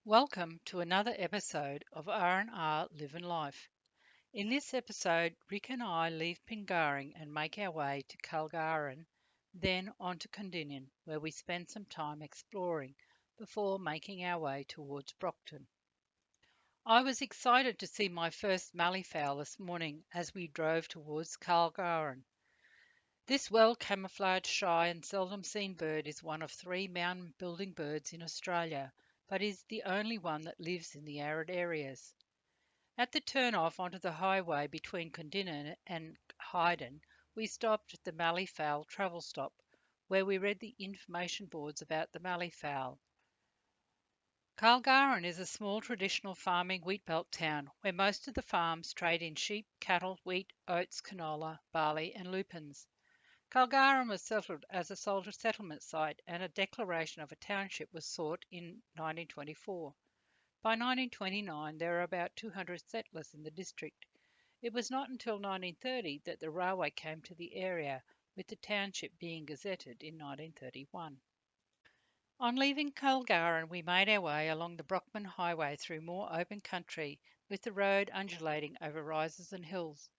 Welcome to another episode of R&R Live and Life. In this episode, Rick and I leave Pingaring and make our way to Calgaran, then on to Cundinin, where we spend some time exploring before making our way towards Brockton. I was excited to see my first malleefowl this morning as we drove towards Calgaran. This well camouflaged, shy, and seldom seen bird is one of three mound building birds in Australia, but is the only one that lives in the arid areas. At the turn-off onto the highway between Cundinin and Hyden, we stopped at the Malleefowl travel stop, where we read the information boards about the malleefowl. Calgaran is a small traditional farming wheatbelt town where most of the farms trade in sheep, cattle, wheat, oats, canola, barley and lupins. Calgaran was settled as a soldier settlement site and a declaration of a township was sought in 1924. By 1929 there were about 200 settlers in the district. It was not until 1930 that the railway came to the area, with the township being gazetted in 1931. On leaving Calgaran we made our way along the Brockman Highway through more open country, with the road undulating over rises and hills.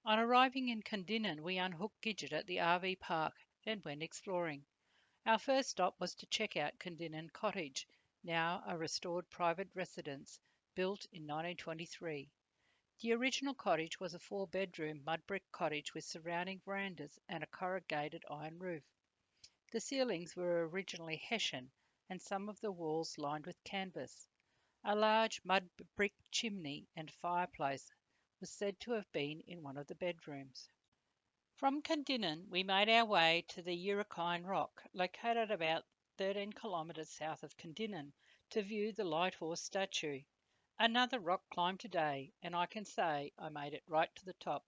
On arriving in Cundinin we unhooked Gidget at the RV park, then went exploring. Our first stop was to check out Cundinin Cottage, now a restored private residence, built in 1923. The original cottage was a four-bedroom mud brick cottage with surrounding verandas and a corrugated iron roof. The ceilings were originally hessian, and some of the walls lined with canvas. A large mud brick chimney and fireplace was said to have been in one of the bedrooms. From Cundinin we made our way to the Urukine Rock, located about 13 kilometres south of Cundinin, to view the Light Horse statue. Another rock climb today, and I can say I made it right to the top.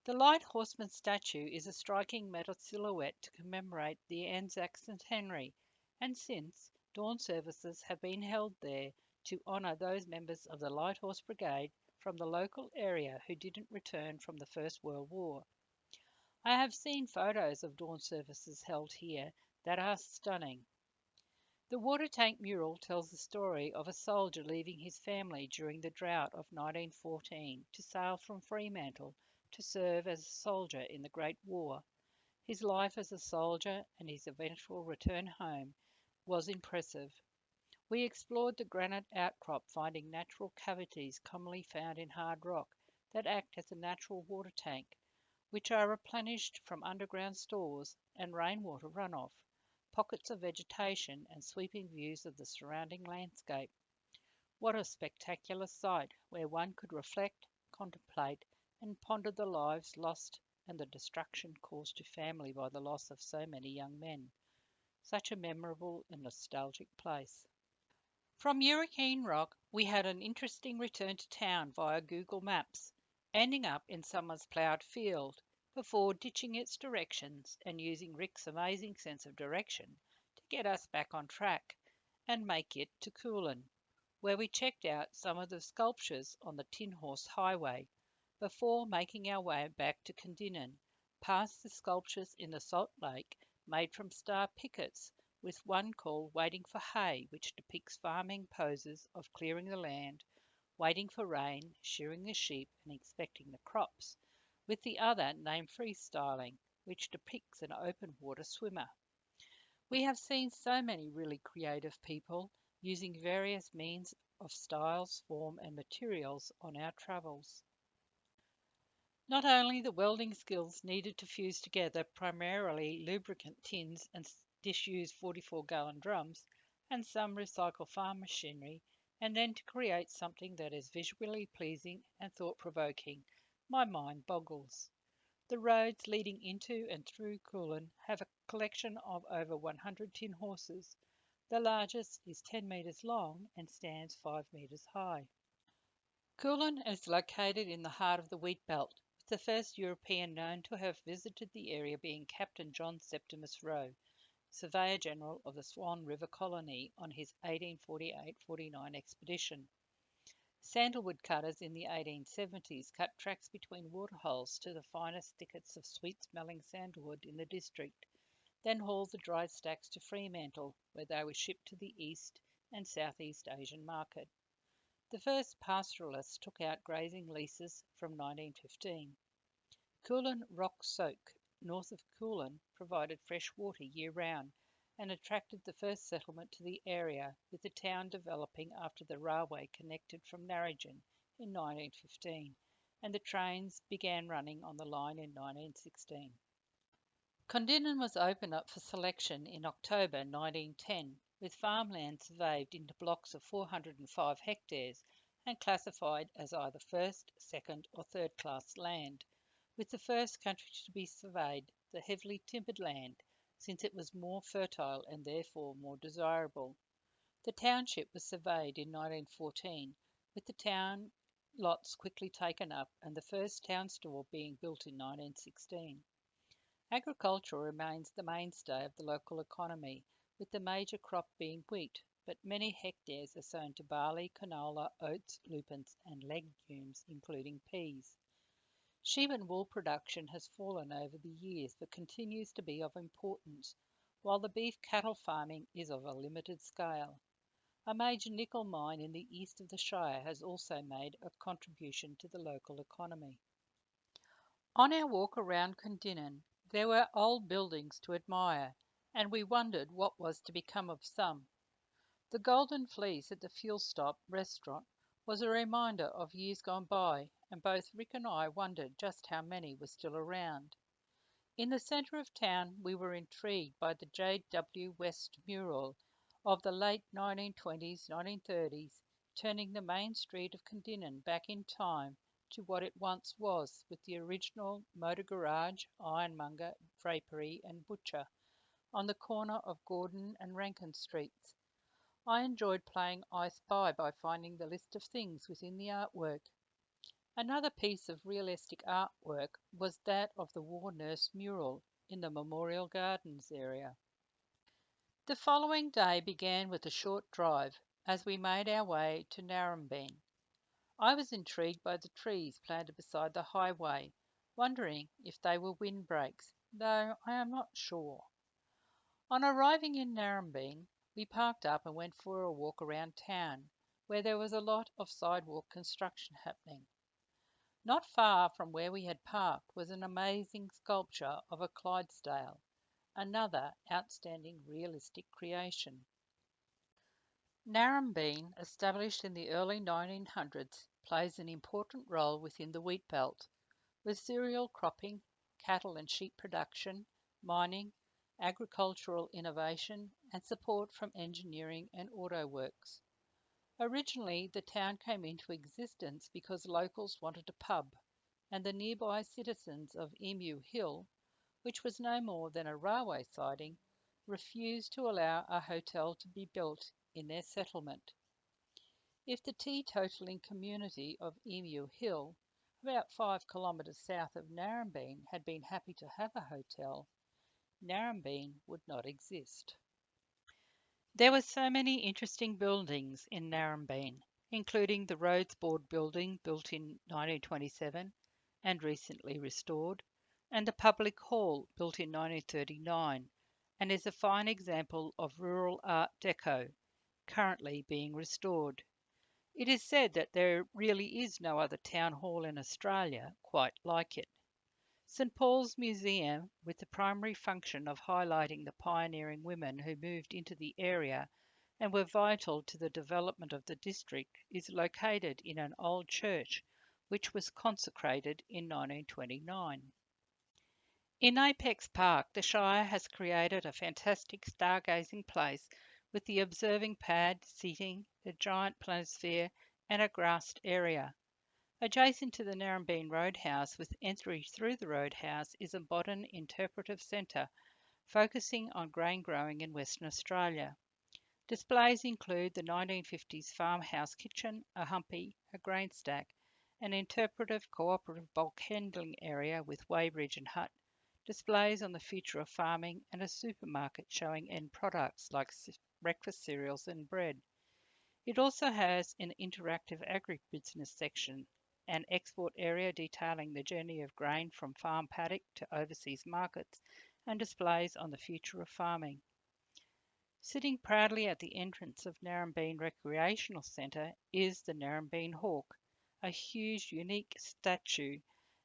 The Light Horseman statue is a striking metal silhouette to commemorate the Anzac centenary, and since, dawn services have been held there to honour those members of the Light Horse Brigade from the local area who didn't return from the First World War. I have seen photos of dawn services held here that are stunning. The water tank mural tells the story of a soldier leaving his family during the drought of 1914 to sail from Fremantle to serve as a soldier in the Great War. His life as a soldier and his eventual return home was impressive. We explored the granite outcrop, finding natural cavities commonly found in hard rock that act as a natural water tank, which are replenished from underground stores and rainwater runoff, pockets of vegetation and sweeping views of the surrounding landscape. What a spectacular sight, where one could reflect, contemplate, and ponder the lives lost and the destruction caused to family by the loss of so many young men. Such a memorable and nostalgic place. From Urukine Rock, we had an interesting return to town via Google Maps, ending up in Summers ploughed field, before ditching its directions and using Rick's amazing sense of direction to get us back on track and make it to Coolin, where we checked out some of the sculptures on the Tin Horse Highway, before making our way back to Cundinin, past the sculptures in the Salt Lake made from star pickets, with one called Waiting for Hay, which depicts farming poses of clearing the land, waiting for rain, shearing the sheep, and inspecting the crops, with the other named Freestyling, which depicts an open water swimmer. We have seen so many really creative people using various means of styles, form, and materials on our travels. Not only the welding skills needed to fuse together primarily lubricant tins and disused 44-gallon drums, and some recycle farm machinery, and then to create something that is visually pleasing and thought-provoking, my mind boggles. The roads leading into and through Coolin have a collection of over 100 tin horses. The largest is 10 metres long and stands 5 metres high. Coolin is located in the heart of the wheat belt, with the first European known to have visited the area being Captain John Septimus Roe, Surveyor General of the Swan River Colony on his 1848-49 expedition. Sandalwood cutters in the 1870s cut tracks between waterholes to the finest thickets of sweet-smelling sandalwood in the district, then hauled the dried stacks to Fremantle, where they were shipped to the east, and Southeast Asian market. The first pastoralists took out grazing leases from 1915. Coolin Rock Soak, north of Coolin, provided fresh water year round and attracted the first settlement to the area, with the town developing after the railway connected from Narrogin in 1915 and the trains began running on the line in 1916. Condinan was opened up for selection in October 1910, with farmland surveyed into blocks of 405 hectares and classified as either first, second, or third class land, with the first country to be surveyed the heavily timbered land, since it was more fertile and therefore more desirable. The township was surveyed in 1914, with the town lots quickly taken up and the first town store being built in 1916. Agriculture remains the mainstay of the local economy, with the major crop being wheat, but many hectares are sown to barley, canola, oats, lupins, and legumes, including peas. Sheep and wool production has fallen over the years but continues to be of importance, while the beef cattle farming is of a limited scale. A major nickel mine in the east of the Shire has also made a contribution to the local economy. On our walk around Condinan, there were old buildings to admire, and we wondered what was to become of some. The Golden Fleece at the Fuel Stop restaurant was a reminder of years gone by, and both Rick and I wondered just how many were still around. In the centre of town, we were intrigued by the J.W. West mural of the late 1920s, 1930s, turning the main street of Condinan back in time to what it once was, with the original motor garage, ironmonger, drapery, and butcher on the corner of Gordon and Rankin Streets. I enjoyed playing I Spy by finding the list of things within the artwork. Another piece of realistic artwork was that of the war nurse mural in the Memorial Gardens area. The following day began with a short drive as we made our way to Narrabeen. I was intrigued by the trees planted beside the highway, wondering if they were windbreaks, though I am not sure. On arriving in Narrabeen, we parked up and went for a walk around town, where there was a lot of sidewalk construction happening. Not far from where we had parked was an amazing sculpture of a Clydesdale, another outstanding realistic creation. Narrabeen, established in the early 1900s, plays an important role within the wheat belt, with cereal cropping, cattle and sheep production, mining, agricultural innovation, and support from engineering and auto works. Originally, the town came into existence because locals wanted a pub, and the nearby citizens of Emu Hill, which was no more than a railway siding, refused to allow a hotel to be built in their settlement. If the teetotaling community of Emu Hill, about 5 kilometres south of Narrabeen, had been happy to have a hotel, Narrabeen would not exist. There were so many interesting buildings in Narrabeen, including the Roads Board building built in 1927 and recently restored, and the Public Hall built in 1939 and is a fine example of rural Art Deco, currently being restored. It is said that there really is no other town hall in Australia quite like it. St Paul's Museum, with the primary function of highlighting the pioneering women who moved into the area and were vital to the development of the district, is located in an old church which was consecrated in 1929. In Apex Park, the Shire has created a fantastic stargazing place with the observing pad, seating, the giant planisphere, and a grassed area. Adjacent to the Narrabeen Roadhouse, with entry through the roadhouse, is a modern interpretive centre focusing on grain growing in Western Australia. Displays include the 1950s farmhouse kitchen, a humpy, a grain stack, an interpretive cooperative bulk handling area with weighbridge and hut, displays on the future of farming, and a supermarket showing end products like breakfast cereals and bread. It also has an interactive agribusiness section, an export area detailing the journey of grain from farm paddock to overseas markets, and displays on the future of farming. Sitting proudly at the entrance of Narrabeen Recreational Centre is the Narrabeen Hawk, a huge, unique statue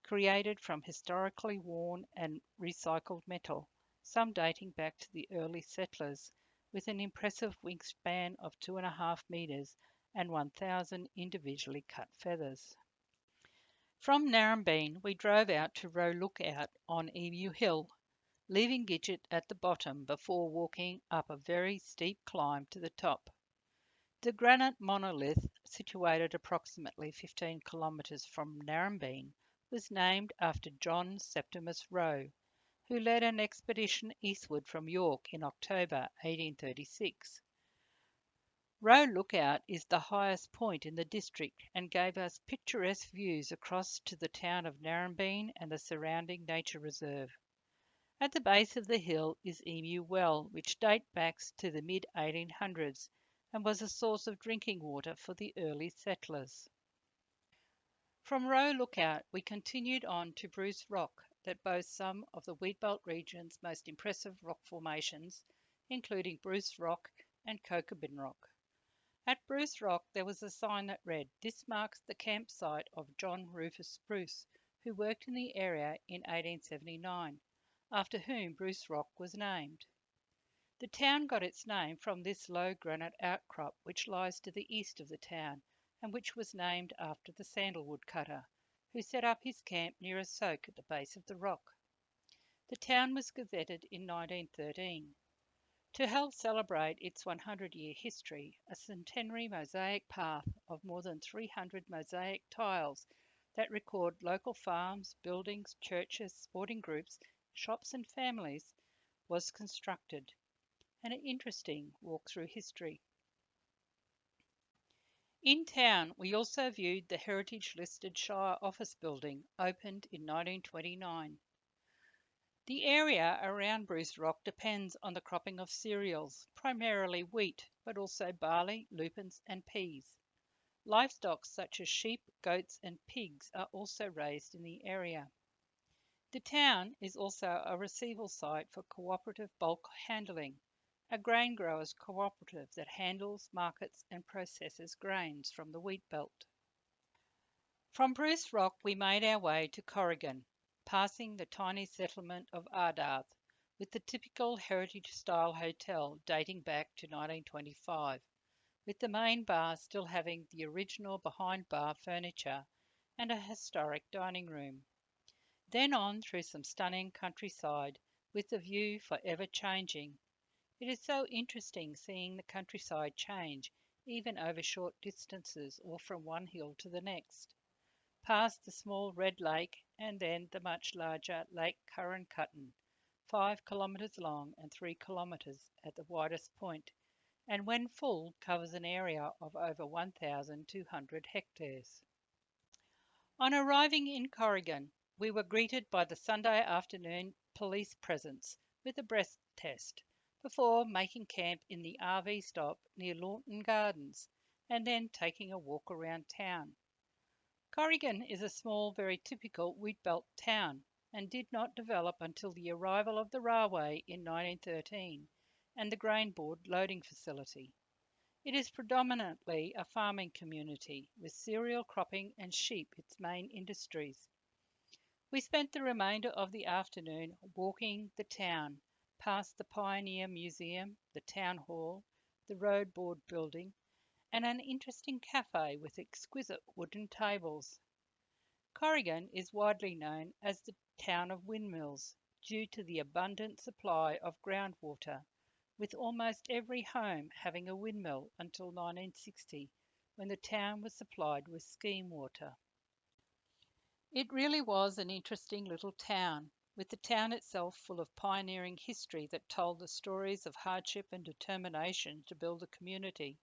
created from historically worn and recycled metal, some dating back to the early settlers, with an impressive wingspan of 2.5 metres and 1,000 individually cut feathers. From Narrabeen, we drove out to Roe Lookout on Emu Hill, leaving Gidget at the bottom before walking up a very steep climb to the top. The granite monolith, situated approximately 15 kilometres from Narrabeen, was named after John Septimus Roe, who led an expedition eastward from York in October 1836. Roe Lookout is the highest point in the district and gave us picturesque views across to the town of Narrabeen and the surrounding nature reserve. At the base of the hill is Emu Well, which dates back to the mid-1800s and was a source of drinking water for the early settlers. From Roe Lookout, we continued on to Bruce Rock, that boasts some of the Wheatbelt region's most impressive rock formations, including Bruce Rock and Kokobin Rock. At Bruce Rock, there was a sign that read, "This marks the campsite of John Rufus Bruce, who worked in the area in 1879, after whom Bruce Rock was named." The town got its name from this low granite outcrop which lies to the east of the town, and which was named after the sandalwood cutter, who set up his camp near a soak at the base of the rock. The town was gazetted in 1913. To help celebrate its 100-year history, a centenary mosaic path of more than 300 mosaic tiles that record local farms, buildings, churches, sporting groups, shops and families was constructed. An interesting walk through history. In town, we also viewed the heritage listed Shire office building, opened in 1929. The area around Bruce Rock depends on the cropping of cereals, primarily wheat, but also barley, lupins, and peas. Livestock such as sheep, goats, and pigs are also raised in the area. The town is also a receival site for cooperative bulk handling, a grain growers cooperative that handles, markets, and processes grains from the wheat belt. From Bruce Rock, we made our way to Corrigan, passing the tiny settlement of Ardarth, with the typical heritage-style hotel dating back to 1925, with the main bar still having the original behind-bar furniture and a historic dining room. Then on through some stunning countryside, with the view forever changing. It is so interesting seeing the countryside change, even over short distances or from one hill to the next. Past the small Red Lake and then the much larger Lake Curran-Cutton, 5 kilometres long and 3 kilometres at the widest point, and when full covers an area of over 1,200 hectares. On arriving in Corrigan, we were greeted by the Sunday afternoon police presence with a breath test, before making camp in the RV stop near Lawton Gardens, and then taking a walk around town. Corrigan is a small, very typical wheatbelt town, and did not develop until the arrival of the railway in 1913 and the grain board loading facility. It is predominantly a farming community, with cereal cropping and sheep its main industries. We spent the remainder of the afternoon walking the town, past the Pioneer Museum, the Town Hall, the Road Board Building, and an interesting cafe with exquisite wooden tables. Corrigan is widely known as the town of windmills, due to the abundant supply of groundwater, with almost every home having a windmill until 1960, when the town was supplied with scheme water. It really was an interesting little town, with the town itself full of pioneering history that told the stories of hardship and determination to build a community,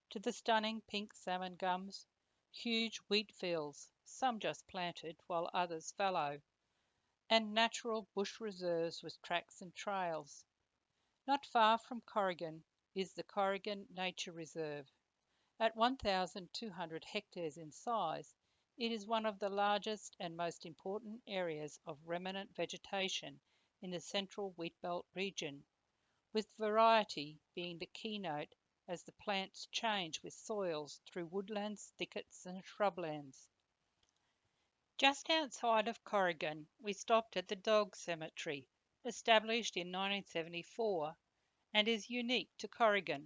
to the stunning pink salmon gums, huge wheat fields, some just planted while others fallow, and natural bush reserves with tracks and trails. Not far from Corrigan is the Corrigan Nature Reserve. At 1,200 hectares in size, it is one of the largest and most important areas of remnant vegetation in the central Wheatbelt region, with variety being the keynote as the plants change with soils through woodlands, thickets, and shrublands. Just outside of Corrigan, we stopped at the Dog Cemetery, established in 1974 and is unique to Corrigan.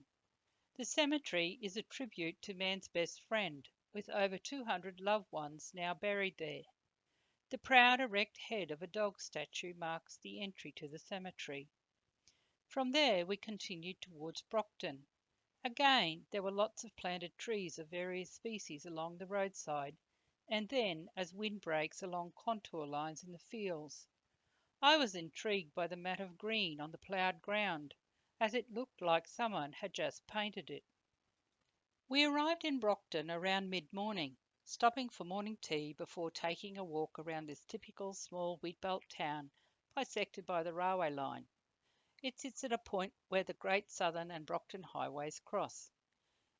The cemetery is a tribute to man's best friend, with over 200 loved ones now buried there. The proud erect head of a dog statue marks the entry to the cemetery. From there we continued towards Brockton. Again, there were lots of planted trees of various species along the roadside, and then as wind breaks along contour lines in the fields. I was intrigued by the mat of green on the ploughed ground, as it looked like someone had just painted it. We arrived in Brockton around mid-morning, stopping for morning tea before taking a walk around this typical small wheatbelt town bisected by the railway line. It sits at a point where the Great Southern and Brockton highways cross.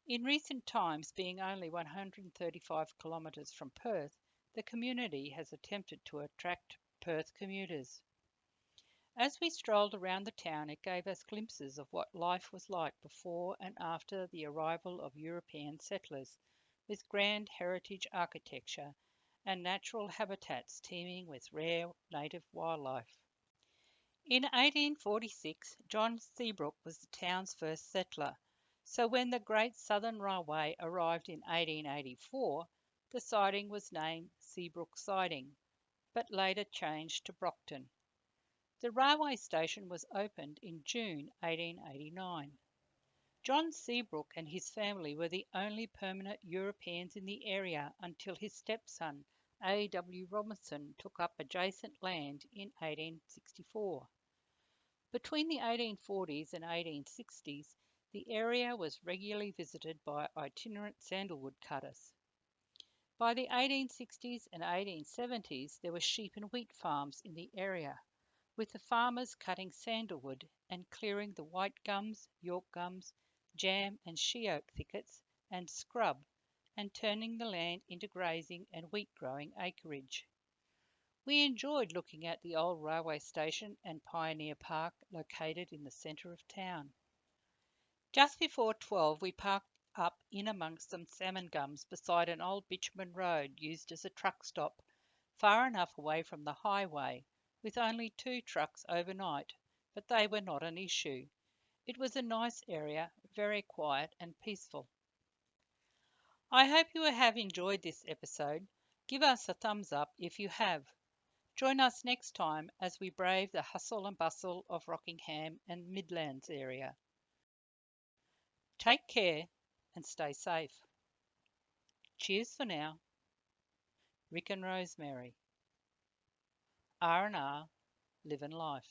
In recent times, being only 135 kilometres from Perth, the community has attempted to attract Perth commuters. As we strolled around the town, it gave us glimpses of what life was like before and after the arrival of European settlers, with grand heritage architecture and natural habitats teeming with rare native wildlife. In 1846, John Seabrook was the town's first settler, so when the Great Southern Railway arrived in 1884, the siding was named Seabrook Siding, but later changed to Brockton. The railway station was opened in June 1889. John Seabrook and his family were the only permanent Europeans in the area until his stepson, A. W. Robinson, took up adjacent land in 1864. Between the 1840s and 1860s, the area was regularly visited by itinerant sandalwood cutters. By the 1860s and 1870s, there were sheep and wheat farms in the area, with the farmers cutting sandalwood and clearing the white gums, York gums, jam and she-oak thickets and scrub, and turning the land into grazing and wheat growing acreage. We enjoyed looking at the old railway station and Pioneer Park located in the centre of town. Just before 12 we parked up in amongst some salmon gums beside an old bitumen road used as a truck stop, far enough away from the highway, with only 2 trucks overnight, but they were not an issue. It was a nice area, very quiet and peaceful. I hope you have enjoyed this episode. Give us a thumbs up if you have. Join us next time as we brave the hustle and bustle of Rockingham and Midlands area. Take care and stay safe. Cheers for now. Rick and Rosemary. R&R, living life.